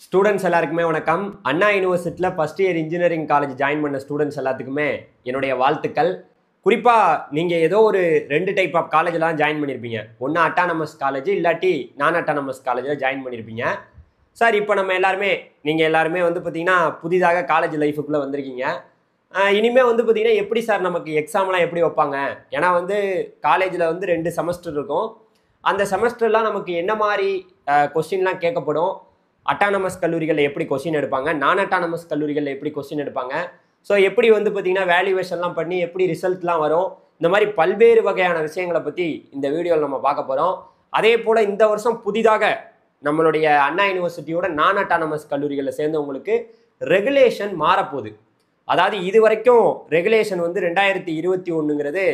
Students எல்லாருக்குமே வணக்கம். அண்ணா யூனிவர்சிட்டியில் first year engineering college join பண்ண ஸ்டூடெண்ட்ஸ் எல்லாத்துக்குமே என்னுடைய வாழ்த்துக்கள். குறிப்பாக நீங்கள் ஏதோ ஒரு 2 டைப் ஆஃப் காலேஜெலாம் ஜாயின் பண்ணியிருப்பீங்க. ஒன்று அட்டானமஸ் காலேஜ், இல்லாட்டி நான் அட்டானமஸ் காலேஜில் ஜாயின் பண்ணியிருப்பீங்க. சார், இப்போ நம்ம நீங்கள் எல்லாருமே வந்து பார்த்தீங்கன்னா புதிதாக காலேஜ் லைஃபுக்குள்ளே வந்திருக்கீங்க. இனிமேல் வந்து பார்த்தீங்கன்னா எப்படி சார் நமக்கு எக்ஸாம்லாம் எப்படி வைப்பாங்க? ஏன்னா வந்து காலேஜில் வந்து 2 செமஸ்டர் இருக்கும். அந்த செமஸ்டர்லாம் நமக்கு என்ன மாதிரி கொஸ்டின்லாம் கேட்கப்படும்? அட்டானமஸ் கல்லூரிகளில் எப்படி கொஸ்டின் எடுப்பாங்க, நான் அட்டானமஸ் கல்லூரிகளில் எப்படி கொஸ்டின் எடுப்பாங்க, ஸோ எப்படி வந்து பார்த்தீங்கன்னா வேல்யூவேஷன்லாம் பண்ணி எப்படி ரிசல்ட்லாம் வரும், இந்த மாதிரி பல்வேறு வகையான விஷயங்களை பற்றி இந்த வீடியோவில் நம்ம பார்க்க போகிறோம். அதே போல் இந்த வருஷம் புதிதாக நம்மளுடைய அண்ணா யூனிவர்சிட்டியோட நான் அட்டானமஸ் கல்லூரிகளில் சேர்ந்தவங்களுக்கு ரெகுலேஷன் மாறப்போகுது. அதாவது இது வரைக்கும் ரெகுலேஷன் வந்து 2021ங்கிறது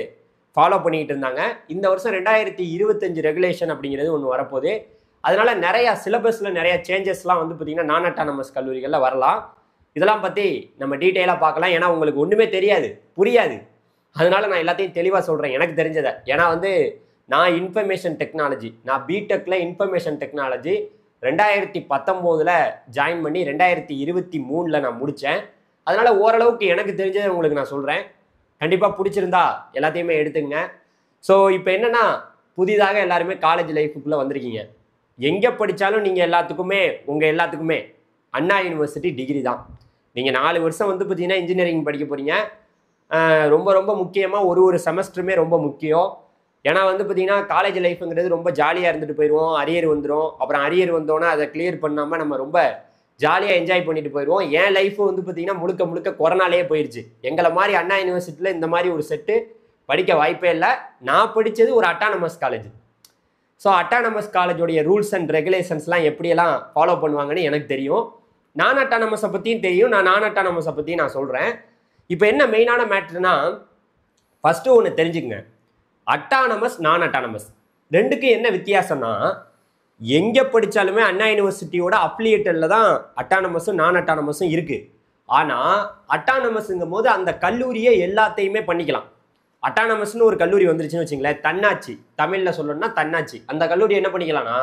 ஃபாலோ பண்ணிக்கிட்டு இருந்தாங்க. இந்த வருஷம் 2025 ரெகுலேஷன் அப்படிங்கிறது ஒன்று வரப்போகுது. அதனால நிறைய சிலபஸில் நிறைய சேஞ்சஸ்லாம் வந்து பார்த்தீங்கன்னா நான் அட்டானமஸ் கல்லூரிகளில் வரலாம். இதெல்லாம் பற்றி நம்ம டீட்டெயிலாக பார்க்கலாம். ஏன்னா உங்களுக்கு ஒன்றுமே தெரியாது, புரியாது. அதனால நான் எல்லாத்தையும் தெளிவாக சொல்கிறேன், எனக்கு தெரிஞ்சதை. ஏன்னா வந்து நான் இன்ஃபர்மேஷன் டெக்னாலஜி, நான் பிடெக்கில் இன்ஃபர்மேஷன் டெக்னாலஜி 2019 ஜாயின் பண்ணி 2023 நான் முடித்தேன். அதனால் ஓரளவுக்கு எனக்கு தெரிஞ்சதை உங்களுக்கு நான் சொல்கிறேன். கண்டிப்பாக பிடிச்சிருந்தா எல்லாத்தையுமே எடுத்துங்க. ஸோ இப்போ என்னென்னா, புதிதாக எல்லாருமே காலேஜ் லைஃபுக்குள்ளே வந்திருக்கீங்க. எங்கே படித்தாலும் நீங்கள் உங்கள் எல்லாத்துக்குமே அண்ணா யூனிவர்சிட்டி டிகிரி தான். நீங்கள் 4 வருஷம் வந்து பார்த்தீங்கன்னா இன்ஜினியரிங் படிக்க போகிறீங்க. ரொம்ப ரொம்ப முக்கியமாக ஒரு செமஸ்டருமே ரொம்ப முக்கியம். ஏன்னா வந்து பார்த்தீங்கன்னா காலேஜ் லைஃப்ங்கிறது ரொம்ப ஜாலியாக இருந்துட்டு போயிடுவோம். அரியர் வந்துடும். அப்புறம் அரியர் வந்தோன்னா அதை கிளியர் பண்ணாமல் நம்ம ரொம்ப ஜாலியாக என்ஜாய் பண்ணிட்டு போயிடுவோம். என் லைஃப் வந்து பார்த்தீங்கன்னா முழுக்க முழுக்க கொரோனாலே போயிடுச்சு. எங்களை மாதிரி அண்ணா யூனிவர்சிட்டியில் இந்த மாதிரி ஒரு செட்டு படிக்க வாய்ப்பே இல்லை. நான் படித்தது ஒரு அட்டானமஸ் காலேஜ். ஸோ அட்டானமஸ் காலேஜோடைய ரூல்ஸ் அண்ட் ரெகுலேஷன்ஸ்லாம் எப்படியெல்லாம் ஃபாலோ பண்ணுவாங்கன்னு எனக்கு தெரியும். நான் அட்டானமஸை பற்றியும் தெரியும். நான் அட்டானமஸை பற்றியும் நான் சொல்கிறேன். இப்போ என்ன மெயினான மேட்ருனா, ஃபஸ்ட்டு ஒன்று தெரிஞ்சுக்கங்க. அட்டானமஸ், நான் அட்டானமஸ் ரெண்டுக்கு என்ன வித்தியாசம்னா, எங்கே படித்தாலுமே அண்ணா யூனிவர்சிட்டியோட அஃபிலியேட்டடில் தான் அட்டானமஸும் நான் அட்டானமஸும் இருக்குது. ஆனால் அட்டானமஸுங்கும் போது அந்த கல்லூரியை எல்லாத்தையுமே பண்ணிக்கலாம். அட்டானமஸ்னு ஒரு கல்லூரி வந்துருச்சுன்னு வச்சுங்களேன், தன்னாட்சி, தமிழில் சொல்லணும்னா தன்னாட்சி. அந்த கல்லூரி என்ன பண்ணிக்கலாம்னா,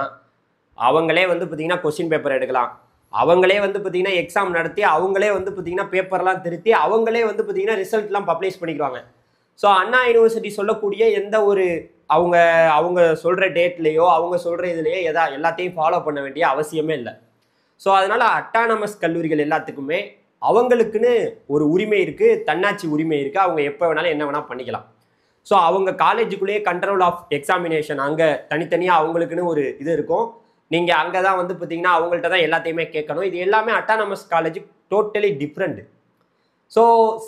அவங்களே வந்து பார்த்தீங்கன்னா கொஸ்டின் பேப்பர் எடுக்கலாம். அவங்களே வந்து பார்த்தீங்கன்னா எக்ஸாம் நடத்தி, அவங்களே வந்து பார்த்தீங்கன்னா பேப்பர்லாம் திருத்தி, அவங்களே வந்து பார்த்தீங்கன்னா ரிசல்ட்லாம் பப்ளிஷ் பண்ணிக்குவாங்க. ஸோ அண்ணா யூனிவர்சிட்டி சொல்லக்கூடிய எந்த ஒரு அவங்க சொல்கிற டேட்லேயோ அவங்க சொல்கிற இதுலேயோ எல்லாத்தையும் ஃபாலோ பண்ண வேண்டிய அவசியமே இல்லை. ஸோ அதனால் அட்டானமஸ் கல்லூரிகள் எல்லாத்துக்குமே அவங்களுக்குன்னு ஒரு உரிமை இருக்குது, தன்னாட்சி உரிமை இருக்குது. அவங்க எப்போ வேணாலும் என்ன வேணால் பண்ணிக்கலாம். ஸோ அவங்க காலேஜுக்குள்ளேயே கண்ட்ரோல் ஆஃப் எக்ஸாமினேஷன் அங்கே தனித்தனியாக அவங்களுக்குன்னு ஒரு இது இருக்கும். நீங்கள் அங்கே தான் வந்து பார்த்தீங்கன்னா அவங்கள்ட்ட தான் எல்லாத்தையுமே கேட்கணும். இது எல்லாமே autonomous college totally different. So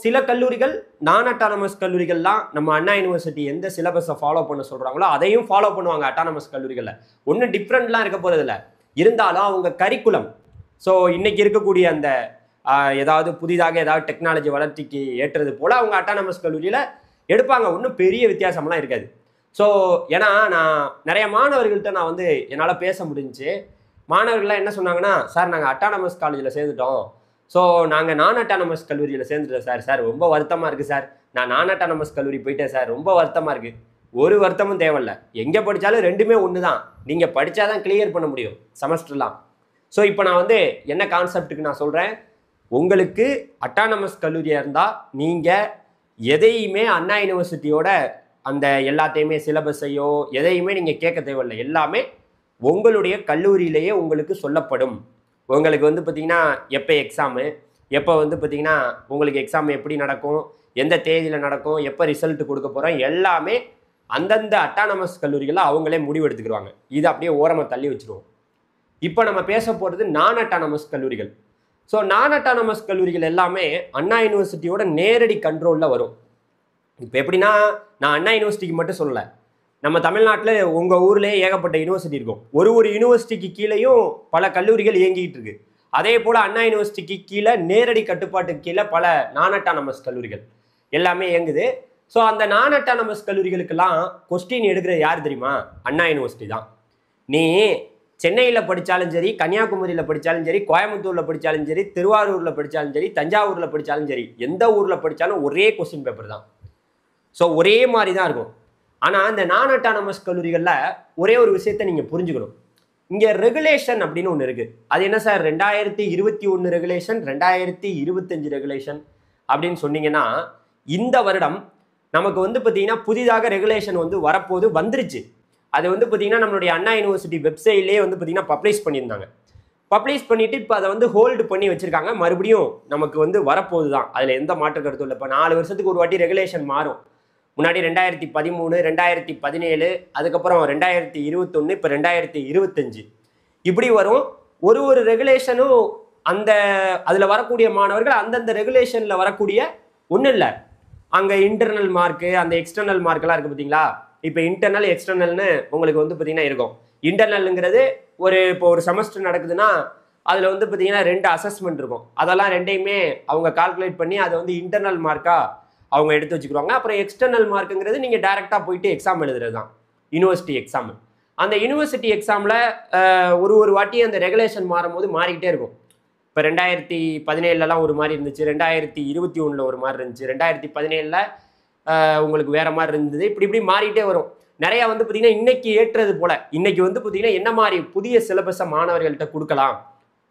சில கல்லூரிகள், நான் அட்டானமஸ் கல்லூரிகள்லாம் நம்ம அண்ணா யூனிவர்சிட்டி எந்த சிலபஸை ஃபாலோ பண்ண சொல்கிறாங்களோ அதையும் ஃபாலோ பண்ணுவாங்க அட்டானமஸ் கல்லூரிகளில். ஒன்றும் டிஃப்ரெண்ட்லாம் இருக்க போகிறதில்ல. இருந்தாலும் அவங்க கரிக்குலம், ஸோ இன்றைக்கி இருக்கக்கூடிய அந்த ஏதாவது புதிதாக ஏதாவது டெக்னாலஜி வளர்ச்சிக்கு ஏற்றது போல் அவங்க அட்டானமஸ் கல்லூரியில் எடுப்பாங்க. ஒன்றும் பெரிய வித்தியாசம்லாம் இருக்காது. ஸோ ஏன்னா நான் நிறைய மாணவர்கள்ட்ட நான் வந்து என்னால் பேச முடிஞ்சிச்சு. மாணவர்கள்லாம் என்ன சொன்னாங்கன்னா, சார் நாங்கள் அட்டானமஸ் காலேஜில் சேர்ந்துட்டோம், ஸோ நாங்கள் நான் அட்டானமஸ் கல்லூரியில் சேர்ந்துட்டோம் சார் ரொம்ப வருத்தமாக இருக்குது சார், நான் அட்டானமஸ் கல்லூரி போயிட்டேன் சார், ரொம்ப வருத்தமாக இருக்குது. ஒரு வருத்தமும் தேவையில்லை. எங்கே படித்தாலும் ரெண்டுமே ஒன்று தான். நீங்கள் படித்தா தான் கிளியர் பண்ண முடியும் செமஸ்டர்லாம். ஸோ இப்போ நான் வந்து என்ன கான்செப்டுக்கு நான் சொல்கிறேன், உங்களுக்கு அட்டானமஸ் கல்லூரியாக இருந்தால் நீங்கள் எதையுமே அண்ணா யூனிவர்சிட்டியோட அந்த எல்லாத்தையுமே சிலபஸையோ எதையுமே நீங்கள் கேட்க தேவையில்லை. எல்லாமே உங்களுடைய கல்லூரியிலேயே உங்களுக்கு சொல்லப்படும். உங்களுக்கு வந்து பார்த்திங்கன்னா எப்போ எக்ஸாமு, எப்போ வந்து பார்த்திங்கன்னா உங்களுக்கு எக்ஸாம் எப்படி நடக்கும், எந்த தேதியில் நடக்கும், எப்போ ரிசல்ட் கொடுக்க போகிறோம், எல்லாமே அந்தந்த அட்டானமஸ் கல்லூரிகளில் அவங்களே முடிவு எடுத்துக்கிடுவாங்க. இது அப்படியே ஓரமாக தள்ளி வச்சுருவோம். இப்போ நம்ம பேச போகிறது நான் அட்டானமஸ் கல்லூரிகள். ஸோ நான் அட்டானமஸ் கல்லூரிகள் எல்லாமே அண்ணா யூனிவர்சிட்டியோட நேரடி கண்ட்ரோலில் வரும். இப்போ எப்படின்னா, நான் அண்ணா யூனிவர்சிட்டிக்கு மட்டும் சொல்லலை, நம்ம தமிழ்நாட்டில் உங்கள் ஊர்லேயே ஏகப்பட்ட யூனிவர்சிட்டி இருக்கும். ஒரு யூனிவர்சிட்டிக்கு கீழேயும் பல கல்லூரிகள் இயங்கிக்கிட்டு இருக்கு. அதே போல் அண்ணா யூனிவர்சிட்டிக்கு கீழே நேரடி கட்டுப்பாட்டுக்கு கீழே பல நான் அட்டானமஸ் கல்லூரிகள் எல்லாமே இயங்குது. ஸோ அந்த நான் அட்டானமஸ் கல்லூரிகளுக்கெல்லாம் கொஸ்டின் எடுக்கிறது யார் தெரியுமா? அண்ணா யூனிவர்சிட்டி தான். நீ சென்னையில் படித்தாலும் சரி, கன்னியாகுமரியில் படித்தாலும் சரி, கோயம்புத்தூரில் படித்தாலும் சரி, திருவாரூரில் படித்தாலும் சரி, தஞ்சாவூரில் படித்தாலும் சரி, எந்த ஊரில் படித்தாலும் ஒரே கொஸ்டின் பேப்பர் தான். ஸோ ஒரே மாதிரி தான் இருக்கும். ஆனால் இந்த நான் அட்டானமஸ் கல்லூரிகளில் ஒரே ஒரு விஷயத்தை நீங்கள் புரிஞ்சுக்கணும். இங்கே ரெகுலேஷன் அப்படின்னு ஒன்று இருக்குது. அது என்ன சார் 2021 ரெகுலேஷன் 2025 ரெகுலேஷன் அப்படின்னு சொன்னீங்கன்னா, இந்த வருடம் நமக்கு வந்து பார்த்தீங்கன்னா புதிதாக ரெகுலேஷன் வந்து வரப்போது வந்துருச்சு. அது வந்து பார்த்தீங்கன்னா நம்மளுடைய அண்ணா யூனிவர்சிட்டி வெப்சைட்லேயே வந்து பார்த்தீங்கன்னா பப்ளிஷ் பண்ணியிருந்தாங்க. பப்ளிஷ் பண்ணிவிட்டு இப்போ அதை வந்து ஹோல்டு பண்ணி வச்சுருக்காங்க. மறுபடியும் நமக்கு வந்து வரப்போகுது தான், அதில் எந்த மாற்று கருத்தும் இல்லை. இப்போ 4 வருஷத்துக்கு ஒரு வாட்டி ரெகுலேஷன் மாறும். முன்னாடி 2013, 2017, அதுக்கப்புறம் 2021, இப்போ 2025 இப்படி வரும். ஒரு ரெகுலேஷனும் அந்த அதில் வரக்கூடிய மாணவர்கள் அந்தந்த ரெகுலேஷனில் வரக்கூடிய ஒன்றும் இல்லை. அங்கே இன்டர்னல் மார்க்கு, அந்த எக்ஸ்டர்னல் மார்க்கெல்லாம் இருக்குது பார்த்தீங்களா. இப்போ இன்டர்னல் எக்ஸ்டர்னல்னு உங்களுக்கு வந்து பார்த்தீங்கன்னா இருக்கும். இன்டர்னல்ங்கிறது இப்போ ஒரு செமஸ்டர் நடக்குதுன்னா அதில் வந்து பார்த்தீங்கன்னா 2 அசஸ்மெண்ட் இருக்கும். அதெல்லாம் ரெண்டையுமே அவங்க கால்குலேட் பண்ணி அதை வந்து இன்டர்னல் மார்க்காக அவங்க எடுத்து வச்சுக்குவாங்க. அப்புறம் எக்ஸ்டர்னல் மார்க்குங்கிறது நீங்கள் டேரெக்டாக போயிட்டு எக்ஸாம் எழுதுறது தான், யூனிவர்சிட்டி எக்ஸாம். அந்த யூனிவர்சிட்டி எக்ஸாமில் ஒரு வாட்டி அந்த ரெகுலேஷன் மாறும்போது மாறிக்கிட்டே இருக்கும். இப்போ 2017லலாம் ஒரு மாதிரி இருந்துச்சு, 2021 ஒரு மாதிரி இருந்துச்சு, 2017 உங்களுக்கு வேற மாதிரி இருந்தது. இப்படி மாறிட்டே வரும். நிறையா வந்து பார்த்தீங்கன்னா இன்னைக்கு ஏற்றது போல இன்னைக்கு வந்து பார்த்தீங்கன்னா என்ன மாதிரி புதிய சிலபஸை மாணவர்கள்ட்ட கொடுக்கலாம்,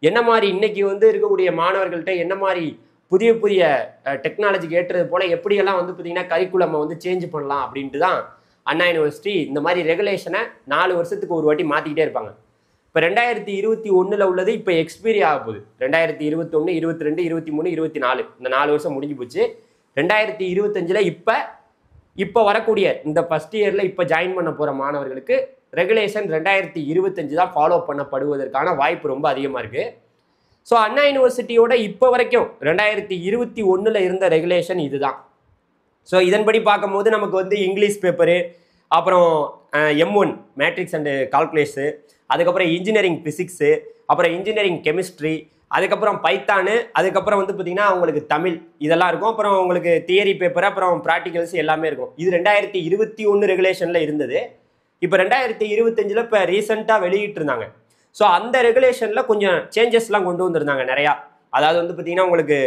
என்ன மாதிரி இன்னைக்கு வந்து இருக்கக்கூடிய மாணவர்கள்ட்ட என்ன மாதிரி புதிய டெக்னாலஜிக்கு ஏற்றது போல எப்படியெல்லாம் வந்து பார்த்தீங்கன்னா கரிக்குலமை வந்து சேஞ்ச் பண்ணலாம் அப்படின்ட்டு தான் அண்ணா யூனிவர்சிட்டி இந்த மாதிரி ரெகுலேஷனை 4 வருஷத்துக்கு ஒரு வாட்டி மாற்றிக்கிட்டே இருப்பாங்க. இப்போ 2021 உள்ளது இப்போ எக்ஸ்பீரி ஆக போகுது. 2021, 22, 23, 24 இந்த 4 வருஷம் முடிஞ்சு போச்சு. 2025 இப்போ வரக்கூடிய இந்த ஃபர்ஸ்ட் இயரில் இப்போ ஜாயின் பண்ண போகிற மாணவர்களுக்கு ரெகுலேஷன் 2025 தான் ஃபாலோ பண்ணப்படுவதற்கான வாய்ப்பு ரொம்ப அதிகமாக இருக்குது. ஸோ அண்ணா யூனிவர்சிட்டியோட இப்போ வரைக்கும் 2021 இருந்த ரெகுலேஷன் இதுதான். ஸோ இதன்படி பார்க்கும்போது நமக்கு வந்து இங்கிலீஷ் பேப்பரு, அப்புறம் M1 மேட்ரிக்ஸ் அண்டு கால்குலேஷனு, அதுக்கப்புறம் இன்ஜினியரிங் ஃபிசிக்ஸு, அப்புறம் இன்ஜினியரிங் கெமிஸ்ட்ரி, அதுக்கப்புறம் பைத்தானு, அதுக்கப்புறம் வந்து பார்த்தீங்கன்னா உங்களுக்கு தமிழ் இதெல்லாம் இருக்கும். அப்புறம் உங்களுக்கு தியரி பேப்பர், அப்புறம் ப்ராக்டிகல்ஸ் எல்லாமே இருக்கும். இது 2021 ரெகுலேஷனில் இருந்தது. இப்போ 2025 இப்போ ரீசெண்டாக வெளியிட்டிருந்தாங்க. ஸோ அந்த ரெகுலேஷனில் கொஞ்சம் சேஞ்சஸ்லாம் கொண்டு வந்திருந்தாங்க நிறையா. அதாவது வந்து பார்த்தீங்கன்னா உங்களுக்கு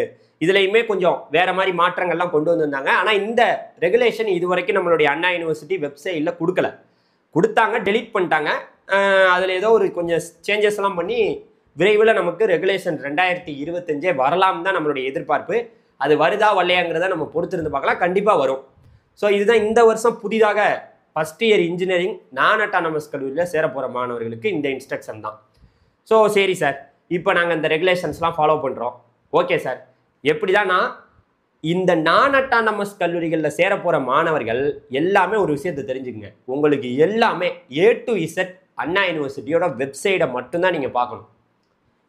இதுலையுமே கொஞ்சம் வேறு மாதிரி மாற்றங்கள்லாம் கொண்டு வந்திருந்தாங்க. ஆனால் இந்த ரெகுலேஷன் இது வரைக்கும் நம்மளுடைய அண்ணா யூனிவர்சிட்டி வெப்சைட்டில் கொடுத்தாங்க, டெலீட் பண்ணிட்டாங்க. அதில் ஏதோ ஒரு கொஞ்சம் சேஞ்சஸ்லாம் பண்ணி விரைவில் நமக்கு ரெகுலேஷன் 2025 வரலாம் தான் நம்மளுடைய எதிர்பார்ப்பு. அது வருதா வரலையாங்கிறத நம்ம பொறுத்திருந்து பார்க்கலாம். கண்டிப்பாக வரும். ஸோ இதுதான் இந்த வருஷம் புதிதாக ஃபஸ்ட் இயர் இன்ஜினியரிங் நான் அட்டானமஸ் கல்லூரியில் சேர போகிற மாணவர்களுக்கு இந்த இன்ஸ்ட்ரக்ஷன் தான். ஸோ சரி சார், இப்போ நாங்கள் இந்த ரெகுலேஷன்ஸ்லாம் ஃபாலோ பண்ணுறோம். ஓகே சார், எப்படி தான்னா இந்த நான் அட்டானமஸ் கல்லூரிகளில் சேர போகிற மாணவர்கள் எல்லாமே ஒரு விஷயத்தை தெரிஞ்சுக்குங்க. உங்களுக்கு எல்லாமே A to Z அண்ணா யூனிவர்சிட்டியோட வெப்சைட்டை மட்டும்தான் நீங்கள் பார்க்கணும்.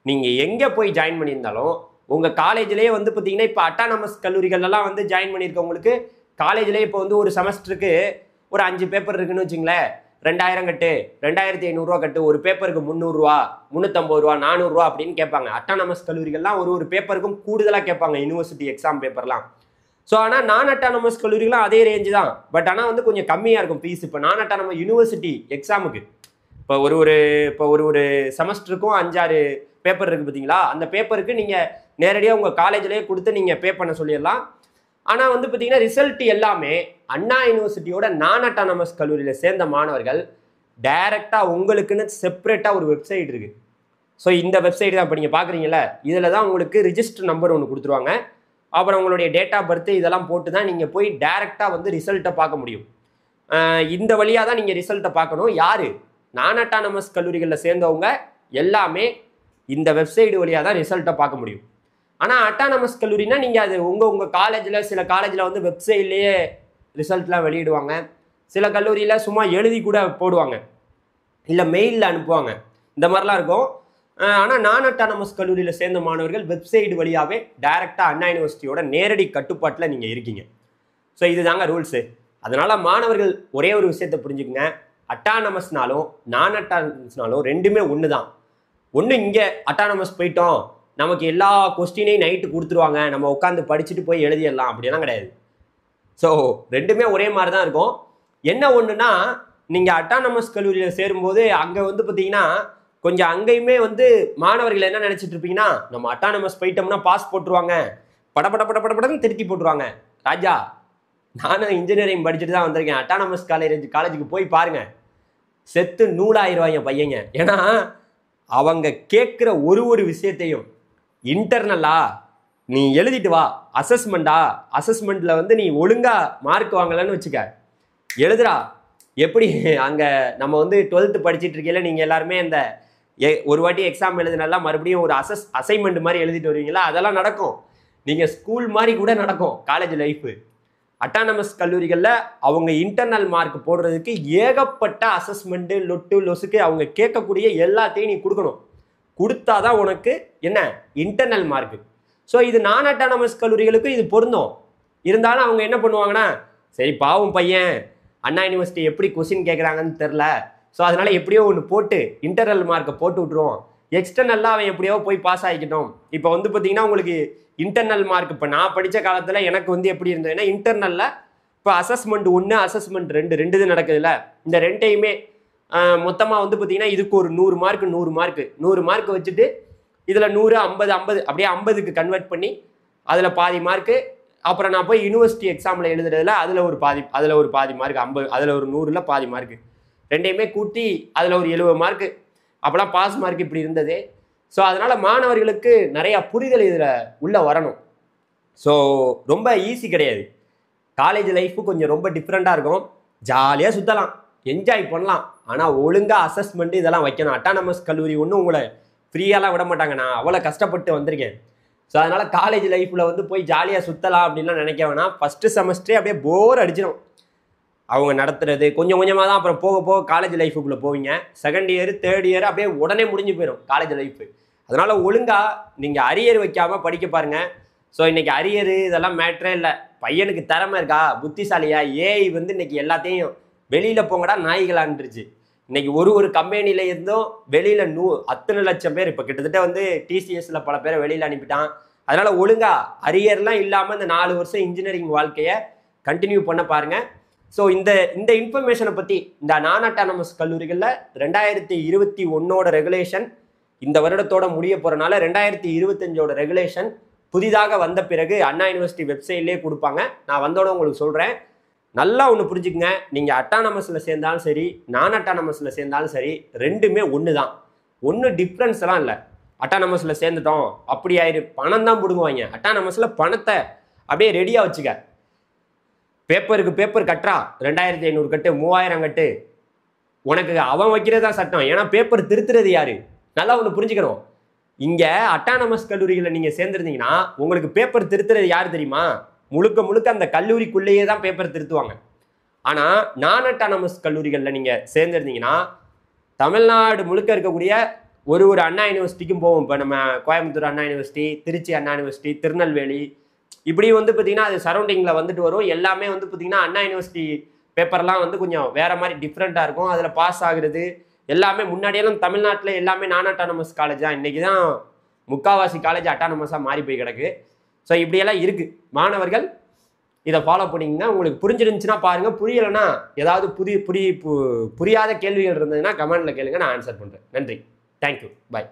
நீங்கள் எங்கே போய் ஜாயின் பண்ணியிருந்தாலும் உங்கள் காலேஜ்லேயே வந்து பார்த்தீங்கன்னா இப்போ அட்டானமஸ் கல்லூரிகள்லாம் வந்து ஜாயின் பண்ணியிருக்கவங்களுக்கு காலேஜ்லேயே இப்போ வந்து ஒரு செமஸ்டருக்கு ஒரு 5 பேப்பர் இருக்குன்னு வச்சுங்களேன், 2000 கட்டு, 2500 கட்டு, ஒரு பேப்பருக்கு 300 350 400 அப்படின்னு கேட்பாங்க. அட்டானமஸ் கல்லூரிகள்லாம் ஒரு பேப்பருக்கும் கூடுதலாக கேட்பாங்க யூனிவர்சிட்டி எக்ஸாம் பேப்பர்லாம். ஸோ ஆனால் நான் அட்டானமஸ் கல்லூரிகள்லாம் அதே ரேஞ்சு தான். பட் ஆனால் வந்து கொஞ்சம் கம்மியாக இருக்கும் ஃபீஸ். இப்போ நான் அட்டானமஸ் யூனிவர்சிட்டி எக்ஸாமுக்கு இப்போ ஒரு செமஸ்டருக்கும் 5-6 பேப்பர் இருக்குது பார்த்தீங்களா, அந்த பேப்பருக்கு நீங்கள் நேரடியாக உங்கள் காலேஜ்லேயே கொடுத்து நீங்கள் பே பண்ண சொல்லிடலாம். ஆனால் வந்து பார்த்தீங்கன்னா ரிசல்ட் எல்லாமே அண்ணா யூனிவர்சிட்டியோட நான் அட்டானமஸ் கல்லூரியில் சேர்ந்த மாணவர்கள் டைரெக்டாக உங்களுக்குன்னு செப்பரேட்டாக ஒரு வெப்சைட் இருக்குது. ஸோ இந்த வெப்சைட் தான் இப்போ நீங்கள் பார்க்குறீங்களா, இதில் தான் உங்களுக்கு ரிஜிஸ்டர் நம்பர் ஒன்று கொடுத்துருவாங்க. அப்புறம் உங்களுடைய டேட் ஆஃப் பர்த் இதெல்லாம் போட்டு தான் நீங்கள் போய் டைரெக்டாக வந்து ரிசல்ட்டை பார்க்க முடியும். இந்த வழியாக தான் நீங்கள் ரிசல்ட்டை பார்க்கணும். யார் நான் அட்டானமஸ் கல்லூரிகளில் சேர்ந்தவங்க எல்லாமே இந்த வெப்சைட் வழியாக தான் ரிசல்ட்டை பார்க்க முடியும். ஆனால் அட்டானமஸ் கல்லூரினா நீங்கள் அது உங்கள் காலேஜில் சில காலேஜில் வந்து வெப்சைட்லேயே ரிசல்ட்லாம் வெளியிடுவாங்க. சில கல்லூரியில் சும்மா எழுதி கூட போடுவாங்க, இல்லை மெயிலில் அனுப்புவாங்க, இந்த மாதிரிலாம் இருக்கும். ஆனால் நான் அட்டானமஸ் கல்லூரியில் சேர்ந்த மாணவர்கள் வெப்சைட் வழியாகவே டைரெக்டாக அண்ணா யூனிவர்சிட்டியோட நேரடி கட்டுப்பாட்டில் நீங்கள் இருக்கீங்க. ஸோ இதுதாங்க ரூல்ஸு. அதனால் மாணவர்கள் ஒரே ஒரு விஷயத்தை புரிஞ்சுக்குங்க, அட்டானமஸ்னாலும் நான் அட்டானமஸ்னாலும் ரெண்டுமே ஒன்று தான். ஒன்று இங்கே அட்டானமஸ் போயிட்டோம் நமக்கு எல்லா கொஸ்டினையும் நைட்டு கொடுத்துருவாங்க, நம்ம உட்காந்து படிச்சுட்டு போய் எழுதிடலாம் அப்படிலாம் கிடையாது. ஸோ ரெண்டுமே ஒரே மாதிரி தான் இருக்கும். என்ன ஒன்றுனா நீங்கள் அட்டானமஸ் கல்லூரியில் சேரும்போது அங்கே வந்து பார்த்தீங்கன்னா கொஞ்சம் அங்கேயுமே வந்து மாணவர்கள் என்ன நினச்சிட்டு இருப்பீங்கன்னா, நம்ம அட்டானமஸ் போயிட்டோம்னா பாஸ் போட்டுருவாங்க, படப்படன்னு திருத்தி போட்டுருவாங்க. ராஜா, நானும் இன்ஜினியரிங் படிச்சுட்டு தான் வந்திருக்கேன், அட்டானமஸ் காலேஜுக்கு போய் பாருங்கள், செத்து நூலாயிருவாங்க பையங்க. ஏன்னா அவங்க கேட்குற ஒரு விஷயத்தையும் இன்டர்னலா நீ எழுதிட்டு வா, அசஸ்மெண்ட்டில் வந்து நீ ஒழுங்காக மார்க் வாங்கலன்னு வச்சுக்க, எழுதுறா. எப்படி அங்கே நம்ம வந்து 12th படிச்சுட்டு இருக்கையில நீங்கள் எல்லாருமே இந்த ஒரு வாட்டி எக்ஸாம் எழுதுனாலாம் மறுபடியும் ஒரு அசைன்மெண்ட் மாதிரி எழுதிட்டு வருவீங்களா, அதெல்லாம் நடக்கும். நீங்கள் ஸ்கூல் மாதிரி கூட நடக்கும் காலேஜ் லைஃபு. அட்டானமஸ் கல்லூரிகளில் அவங்க இன்டர்னல் மார்க் போடுறதுக்கு ஏகப்பட்ட அசஸ்மெண்ட்டு லொசுக்கு அவங்க கேட்கக்கூடிய எல்லாத்தையும் நீ கொடுக்கணும். கொடுத்தாதான் உனக்கு என்ன இன்டர்னல் மார்க்கு. ஸோ இது நான் அட்டானமஸ் கல்லூரிகளுக்கு இது பொருந்தும். இருந்தாலும் அவங்க என்ன பண்ணுவாங்கன்னா, சரி பாவம் பையன் அண்ணா யூனிவர்சிட்டி எப்படி கொஸ்டின் கேட்குறாங்கன்னு தெரில, ஸோ அதனால எப்படியோ ஒன்று போட்டு இன்டர்னல் மார்க்கை போட்டு விட்ருவோம், எக்ஸ்டர்னல்லாம் அவன் எப்படியோ போய் பாஸ் ஆகிக்கட்டும். இப்போ வந்து பார்த்தீங்கன்னா உங்களுக்கு இன்டர்னல் மார்க் இப்போ நான் படித்த காலத்தில் எனக்கு வந்து எப்படி இருந்ததுன்னா, இன்டர்னலில் இப்போ அசஸ்மெண்ட் 1 அசஸ்மெண்ட் 2 இது நடக்குதுல்ல, இந்த ரெண்டையுமே மொத்தமாக வந்து பார்த்தீங்கன்னா இதுக்கு ஒரு 100 மார்க் வச்சுட்டு இதில் 100 50 அப்படியே 50க்கு கன்வெர்ட் பண்ணி அதில் பாதி மார்க்கு. அப்புறம் நான் போய் யூனிவர்சிட்டி எக்ஸாமில் எழுதுறதுல அதில் ஒரு பாதி மார்க் 50, அதில் ஒரு 100ல் பாதி மார்க்கு, ரெண்டையுமே கூட்டி அதில் ஒரு 70 மார்க்கு. அப்போலாம் பாஸ் மார்க் இப்படி இருந்தது. ஸோ அதனால் மாணவர்களுக்கு நிறையா புரிதல் இதில் உள்ளே வரணும். ஸோ ரொம்ப ஈஸி கிடையாது. காலேஜ் லைஃபு கொஞ்சம் ரொம்ப டிஃப்ரெண்ட்டாக இருக்கும். ஜாலியாக சுற்றலாம், என்ஜாய் பண்ணலாம். ஆனால் ஒழுங்காக அசஸ்மெண்ட்டு இதெல்லாம் வைக்கணும். அட்டானமஸ் கல்லூரி ஒன்றும் உங்களை ஃப்ரீயாலாம் விட மாட்டாங்க. நான் அவ்வளோ கஷ்டப்பட்டு வந்திருக்கேன். ஸோ அதனால் காலேஜ் லைஃப்பில் வந்து போய் ஜாலியாக சுற்றலாம் அப்படின்லாம் நினைக்க வேணாம். ஃபஸ்ட்டு செமஸ்டரே அப்படியே போர் அடிச்சிடும் அவங்க நடத்துறது. கொஞ்சம் கொஞ்சமாக தான் அப்புறம் போக போக காலேஜ் லைஃபுக்குள்ளே போவீங்க. செகண்ட் இயர் தேர்ட் இயர் அப்படியே உடனே முடிஞ்சு போயிடும் காலேஜ் லைஃபு. அதனால் ஒழுங்காக நீங்கள் அரியர் வைக்காமல் படிக்க பாருங்கள். ஸோ இன்றைக்கி அரியரு இதெல்லாம் மேட்ரே இல்லை. பையனுக்கு திறமை இருக்கா, புத்திசாலியா, ஏஐ வந்து இன்றைக்கி எல்லாத்தையும் வெளியில் போங்கடா நாய்களான்ருச்சு. இன்றைக்கி ஒரு கம்பெனியில் இருந்தும் வெளியில் அத்தனை லட்சம் பேர் இப்போ கிட்டத்தட்ட வந்து டிசிஎஸில் பல பேரை வெளியில் அனுப்பிட்டான். அதனால் ஒழுங்காக அரியர்லாம் இல்லாமல் இந்த 4 வருஷம் இன்ஜினியரிங் வாழ்க்கையை கண்டினியூ பண்ண பாருங்கள். ஸோ இந்த இன்ஃபர்மேஷனை பற்றி இந்த நான் அட்டானமஸ் கல்லூரிகளில் 2021 ரெகுலேஷன் இந்த வருடத்தோட முடிய போகிறனால 2025 ரெகுலேஷன் புதிதாக வந்த பிறகு அண்ணா யூனிவர்சிட்டி வெப்சைட்லேயே கொடுப்பாங்க. நான் வந்தோட உங்களுக்கு சொல்கிறேன். நல்லா ஒன்று புரிஞ்சுக்குங்க, நீங்கள் அட்டானமஸில் சேர்ந்தாலும் சரி நான் அட்டானமஸில் சேர்ந்தாலும் சரி ரெண்டுமே ஒன்று தான். ஒன்றும் டிஃப்ரென்ஸ்லாம் இல்லை. அட்டானமஸில் சேர்ந்துட்டோம் அப்படி பணம் தான் பிடுங்குவாங்க. அட்டானமஸில் பணத்தை அப்படியே ரெடியாக வச்சுக்க. பேப்பர் கட்டுறா 2500 கட்டு 3000 கட்டு, உனக்கு அவன் வைக்கிறது தான் சட்டம். ஏன்னா பேப்பர் திருத்துறது யாரு? நல்லா ஒன்று புரிஞ்சுக்கணும். இங்கே அட்டானமஸ் கல்லூரிகளில் நீங்கள் சேர்ந்துருந்தீங்கன்னா உங்களுக்கு பேப்பர் திருத்துறது யார் தெரியுமா? முழுக்க அந்த கல்லூரிக்குள்ளேயே தான் பேப்பர் திருத்துவாங்க. ஆனால் நான் அட்டானமஸ் கல்லூரிகளில் நீங்கள் சேர்ந்துருந்தீங்கன்னா தமிழ்நாடு முழுக்க இருக்கக்கூடிய ஒரு அண்ணா யூனிவர்சிட்டிக்கும் போவோம். இப்போ நம்ம கோயம்புத்தூர் அண்ணா யூனிவர்சிட்டி, திருச்சி அண்ணா யூனிவர்சிட்டி, திருநெல்வேலி, இப்படி வந்து பார்த்திங்கன்னா அது சரௌண்டிங்கில் வந்துட்டு வரும். எல்லாமே வந்து பார்த்திங்கன்னா அண்ணா யூனிவர்சிட்டி பேப்பர்லாம் வந்து கொஞ்சம் வேறு மாதிரி டிஃப்ரெண்ட்டாக இருக்கும். அதில் பாஸ் ஆகுறது எல்லாமே முன்னாடியெல்லாம் தமிழ்நாட்டில் எல்லாமே நான் அட்டானமஸ் காலேஜ் தான். இன்றைக்கி தான் முக்கால்வாசி காலேஜ் அட்டானமஸாக மாறி போய் கிடக்கு. ஸோ இப்படியெல்லாம் இருக்குது. மாணவர்கள் இதை ஃபாலோ பண்ணிங்கன்னா உங்களுக்கு புரிஞ்சிருந்துச்சுன்னா பாருங்கள். புரியலைன்னா ஏதாவது புரியாத கேள்விகள் இருந்ததுன்னா கமெண்டில் கேளுங்க, நான் ஆன்சர் பண்ணுறேன். நன்றி, தேங்க்யூ, பாய்.